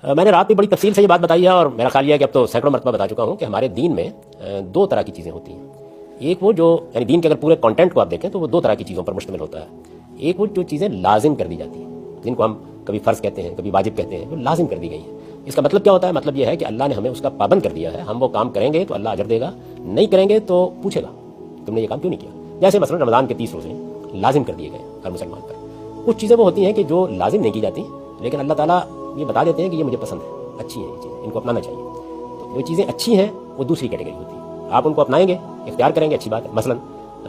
میں نے رات بھی بڑی تفصیل سے یہ بات بتائی ہے اور میرا خیال یہ ہے کہ اب تو سینکڑوں مرتبہ بتا چکا ہوں کہ ہمارے دین میں دو طرح کی چیزیں ہوتی ہیں. ایک وہ جو یعنی دین کے اگر پورے کانٹینٹ کو آپ دیکھیں تو وہ دو طرح کی چیزوں پر مشتمل ہوتا ہے. ایک وہ جو چیزیں لازم کر دی جاتی ہیں جن کو ہم کبھی فرض کہتے ہیں کبھی واجب کہتے ہیں وہ لازم کر دی گئی ہیں. اس کا مطلب کیا ہوتا ہے؟ مطلب یہ ہے کہ اللہ نے ہمیں اس کا پابند کر دیا ہے. ہم وہ کام کریں گے تو اللہ اجر دے گا, نہیں کریں گے تو پوچھے گا تم نے یہ کام کیوں نہیں کیا. جیسے مثلا رمضان کے 30 روزے لازم کر دیے گئے ہر مسلمان پر. کچھ چیزیں وہ ہوتی ہیں کہ جو لازم نہیں کی جاتی لیکن اللہ تعالیٰ یہ بتا دیتے ہیں کہ یہ مجھے پسند ہے, اچھی ہیں یہ چیزیں, ان کو اپنانا چاہیے. تو جو چیزیں اچھی ہیں وہ دوسری کیٹیگری ہوتی ہے. آپ ان کو اپنائیں گے, اختیار کریں گے, اچھی بات ہے. مثلا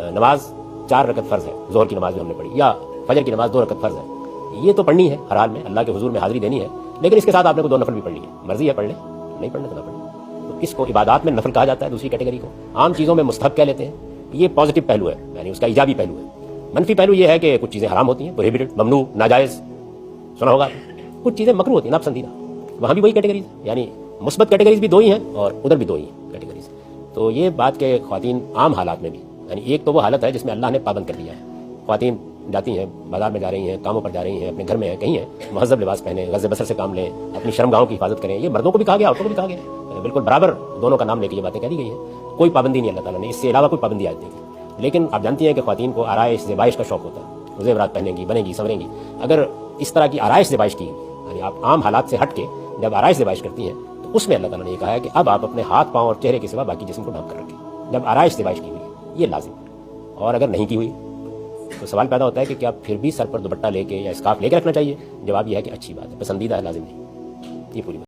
نماز 4 رکعت فرض ہے, ظہر کی نماز جو ہم نے پڑھی, یا فجر کی نماز 2 رکعت فرض ہے. یہ تو پڑھنی ہے ہر حال میں, اللہ کے حضور میں حاضری دینی ہے, لیکن اس کے ساتھ آپ نے کو 2 نفل بھی پڑھ لیے, مرضی ہے پڑھ لیں, نہیں پڑھنے تو نہ پڑھیں. تو اس کو عبادات میں نفل کہا جاتا ہے, دوسری کیٹیگری کو. عام چیزوں میں مستحب کہہ لیتے ہیں. یہ پازیٹو پہلو ہے, یعنی اس کا ایجابی پہلو ہے. منفی پہلو یہ ہے کہ کچھ چیزیں حرام ہوتی ہیں, پروہیبٹڈ, ممنوع, ناجائز, سنا ہوگا. کچھ چیزیں مکروہ ہوتی ہیں, ناپسندیدہ, وہاں بھی وہی کیٹیگریز, یعنی مثبت کیٹیگریز بھی 2 ہی ہیں اور ادھر بھی 2 ہی ہیں کیٹیگریز. تو یہ بات کہ خواتین عام حالات میں بھی, یعنی ایک تو وہ حالت ہے جس میں اللہ نے پابند کر دیا ہے. خواتین جاتی ہیں, بازار میں جا رہی ہیں, کاموں پر جا رہی ہیں, اپنے گھر میں ہیں, کہیں ہیں, مہذب لباس پہنیں, غض بصر سے کام لیں, اپنی شرمگاہوں کی حفاظت کریں. یہ مردوں کو بھی کہا گیا, عورتوں کو بھی کہا گیا, بالکل برابر دونوں کا نام لے کے یہ باتیں کہہ دی گئی ہیں. کوئی پابندی نہیں اللہ تعالیٰ نے, اس سے علاوہ کوئی پابندی آج نہیں. لیکن آپ جانتی ہیں کہ خواتین کو آرائش زیبائش کا شوق ہوتا ہے, زیورات پہنیں گی, بنیں گی, سنوریں گی. اگر اس طرح کی آرائش زیبائش کی, یعنی آپ عام حالات سے ہٹ کے جب آرائش زیبائش کرتی ہیں تو اس میں اللہ تعالیٰ نے یہ کہا ہے کہ اب آپ اپنے ہاتھ, پاؤں اور چہرے کے سوا باقی جسم کو ڈھانپ کر رکھیں جب آرائش زیبائش کی ہوئی ہے. یہ لازم ہے. اور اگر نہیں کی ہوئی تو سوال پیدا ہوتا ہے کہ کیا پھر بھی سر پر دوپٹہ لے کے یا اسکارف لے کے رکھنا چاہیے؟ جواب یہ ہے کہ اچھی بات ہے, پسندیدہ ہے, لازم نہیں. یہ پوری بات.